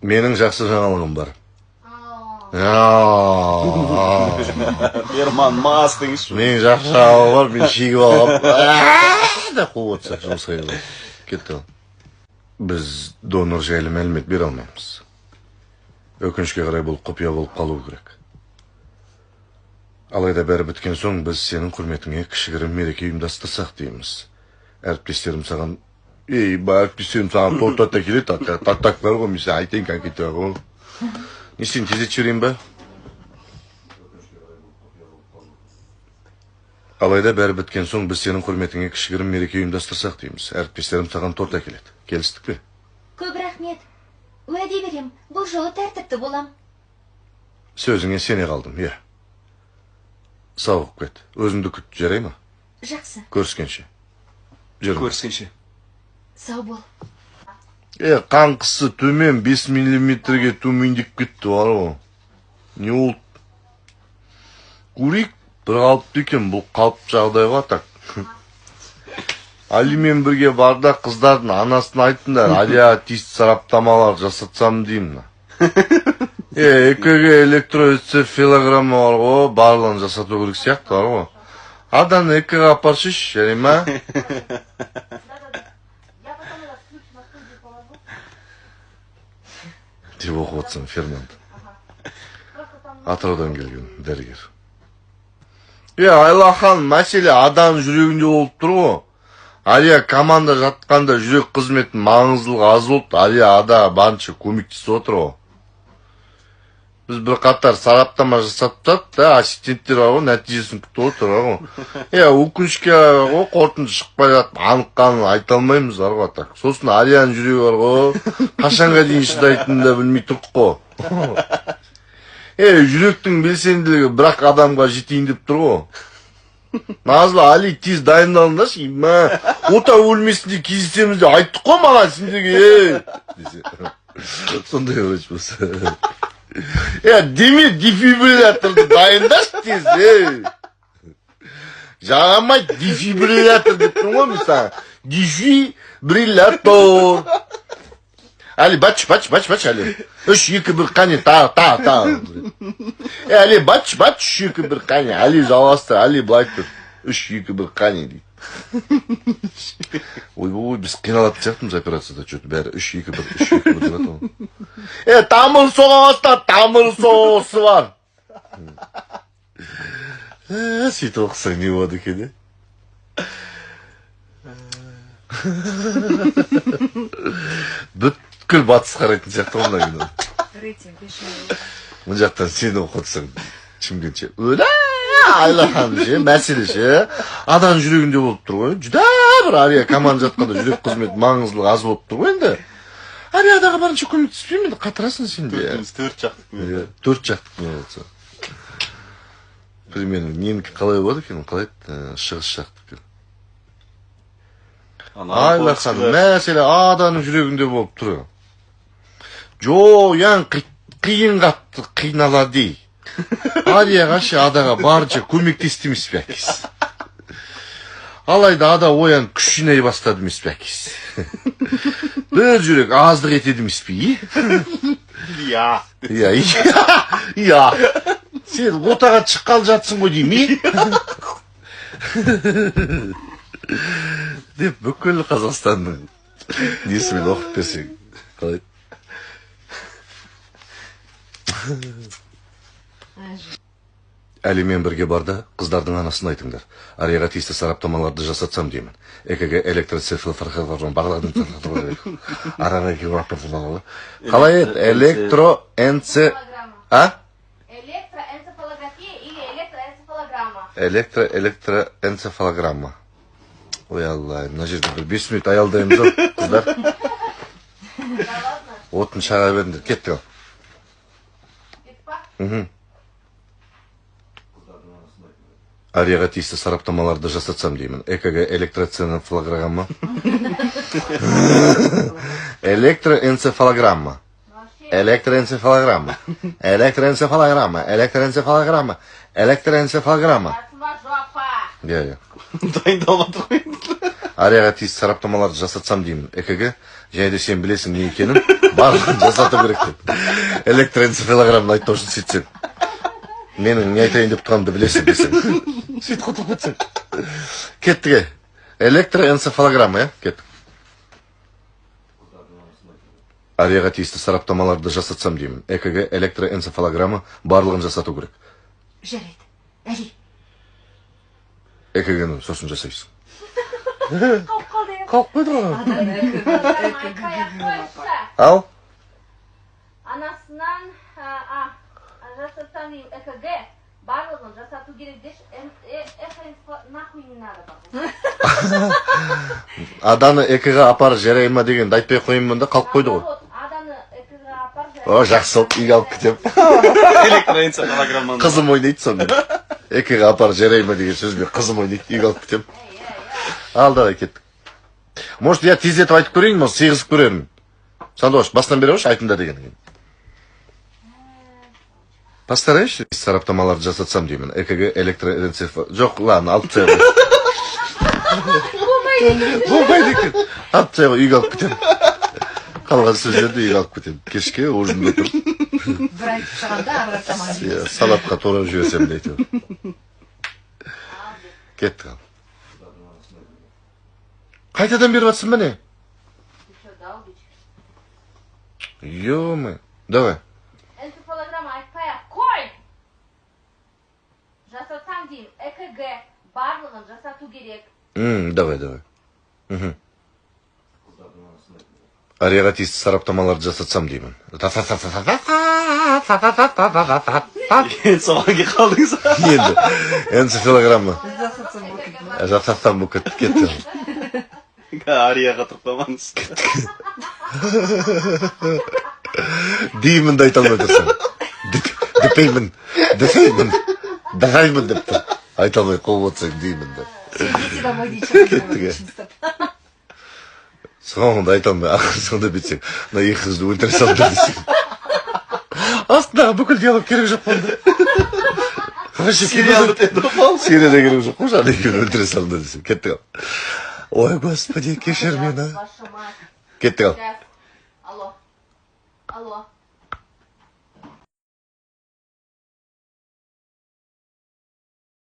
Менің жақсы жаңалығым бар. Берман мас дейінші. Менің жақсы жаңалығым бар, мен шегіп алып, да қуып отырса жұмысқа кетті. Біз донор жайлы мәлімет бере алмаймыз. Өкінішке қарай бұл құпия болып қалу керек. Алайда бәрі біткен соң біз сенің құрметіңе кішігірім мереке ұйымдастырсақ дейміз. Әріптестерім саған, әріптестерім саған торт келеді, таттақтар ғой, мен саған айтайын конкретті ғой. Не істейін, тезет жіберейін ба? Алайда бәрі біткен соң біз сенің құрметіңе кішігірім мереке ұйымдастырсақ дейміз. Әріптестерім саған торт әкеледі. Келістік пе? Көп рахмет. Уәде берем, бұл жолы тәртіпті болам. Сөзіңе сене қалдым, иә. Сауық кет. Өзіңді күт, жарай ма? Жақсы. Көріскенше. Көріскенше. Сау бол. Қаңқысы төмен 5 миллиметрге төмендеп кетті, бар ғой. Не олды? Көрейік, бір қалыпты екен, бұл қалып жағдайға так. Алимен бірге барда қыздардың анасын айттыңдар, Алия тиісті сараптамалар жасатсам деймін. ЭКГ электроэнцефалограмма бар ғой, барлығын жасату керек сияқты бар ғой. Адан ЭКГ апаршыш, жарай ма? Деп оқып отырсың, Фернанд. Атыраудан келген дәрігер. Айлахан, мәселе адам жүрегінде болып тұр ғой. Алия команда жатқанда жүрек қызметін маңыздылығы аз болды. Алия ада барынша көмектесіп отыр ғой. Біз бір қатар сараптама жасаттық та, ассистенттер бар ғой, нәтижесін күтіп отыр ғой. Өкінішке ғой, қорытынды шықпай жатып, анық қанын айта алмаймыз бар ғой так. Сосын Алияның жүрегі бар ғой, қашанға дейін шыдайтынын да білмей тұрдық қой. Жүректің белсенділігі бірақ адамға жетейін деп тұр ғой. Назлы, Али, тез дайындалыңдаршы, ота өлмесінде кездесеміз де айттық қой маған сендерге. Сондай врач болса. Деме дефибрилляторды дайындашы тез. Жағамай дефибриллятор деп тұрмын ғой мен саған. Дефибриллятор. Али, бач, Али. 3-2-1 қане, та. Али, бач, 3-2-1 қане. Али жалғастыр, Али былай тұр. 3-2-1 қане дейді. Ой, біз қиналатын сияқтымыз операцияда, что-то бәрі 3-2-1 деп атау. Тамыр соғасы, тамыр соғысы бар. Сөйтіп оқысаң не болады екен, бүткіл батыс қарайтын сияқты ғана кино. Рейтинг 5. Мұн жақтан сені оқытсаң, Шымкентше. Айлахан мәселе ше, адам жүрегінде болып тұр ғой. Жүда бір Ария команда жатқанда жүрек қызмет маңыздылығы аз болып тұр ғой енді. Ариядағы барынша көмектеспеймін, қатырасың сен де. 4 жақтық. 4 жақтық не болса. Примерно, ненікі қалай болады екен, қалай шығыс жақтық. Айлахан мәселе адамның жүрегінде болып тұр. Жо, қиын қатты қиналады. Арияға ше адаға барынша көмектесті емес пе әкес. Алайда ада оян күш жинай бастады емес пе әкес. Бір жүрек аздық етеді емес пе? Иә. Сен отаға шыққалы жатсың ғой деймі? Деп бүкіл Қазақстанның несімен оқып берсең. Қалай? Әлимен бірге барда қыздардың анасын айтыңдар. Арияға тиісті сараптамаларды жасатсам деймін. ЭКГ электроэнцефалограмма барлығын араға екі рапортын қалай еді? Электроэнцефалограмма. Ой, Алла, мына жерде бір 5 минут аялдаймыз ау, қыздар. Отын шаға беріңдер, кеттік ал. Арияға тиісті сараптамаларды жасатсам деймін. ЭКГ электроэнцефалограмма. Электроэнцефалограмма. Иә. Дайындалмады ғой. арияға тиісті сараптамаларды жасатсам деймін. ЭКГ, және де сен білесің не екенін, барлығын жасату керек деп. Электроэнцефалограмманы айтпау үшін сөйтсең. Менің не айтайын деп тұрғанымды білесің десең. Сөйтіп құтылып кетсең. Кеттіге. Электроэнцефалограмма, кеттік. Арияға тиісті сараптамаларды жасатсам деймін. ЭКГ, электроэнцефалограмма барлығын жасату керек. Жарайды. Әли. ЭКГ-ні сосын жасайсың. Қалып қалды. Қалып қойды ғой. Ал? Анасынан жасатсам деймін ЭКГ барлығын жасату керек деші. Нахуй не надо барлығы. Аданы ЭКГ апар жарай ма дегенді айтпай қойымын да қалып қойды ғой. Аданы ЭКГ апар О, жақсы болып, үйге алып кетем. Электроэнцефалограмманы. Қызым ойнайды сонымен. ЭКГ апар жарай ма деген сөзбен қызым ойнайды, үйге алып кетем. Ал, давай кеттік. Может, я тездетіп айтып көрейін, может, сегізіп көрермін. Сандуғаш, бастан бере қойшы, айтында деген. Постарайшы, сараптамаларды жасатсам деймін. ЭКГ, электроэнцефалограмма. Жоқ, ладно, алып тастай ғой. Болмайды екен. Алып тастай ғой, үйге алып кетем. Қалған сөздерді үйге алып кетем. Кешке ужинда тұр. Бір айтып шығанда, ары тамақ. Салатқа торап жіберсем дейді. Кеттік ал. Қайтадан беріп жатсың ба не? Ё-мо. Давай. Энцефалограмма айтпай-ақ қой! Жасатсам деймін ЭКГ барлығын жасату керек. Давай. Арияға тиісті сараптамаларды жасатсам деймін. Соған ке қалдыңыз. Енді, энцефалограмма. Жасатсам бұл кетті. Арияға тұрқтамаңыз. Деймін да айта алмай тұрсың. Дәймін деп тұр. Айта алмай қол отырсың деймін да. Идите домой, дейші. Кеттіге. Соңында айта алмай, ақыр соңында бетсең, мына екі қызды өлтіре салды десең. Астындағы бүкіл диалог керек жоқ болды. Сериал бітеді ғой. Серияда керек жоқ қой, жаны екеуін өлтіре салды десең. Кеттік ал. Ой, господи, кешір мені. Ваша мать. Кеттік ал. Алло.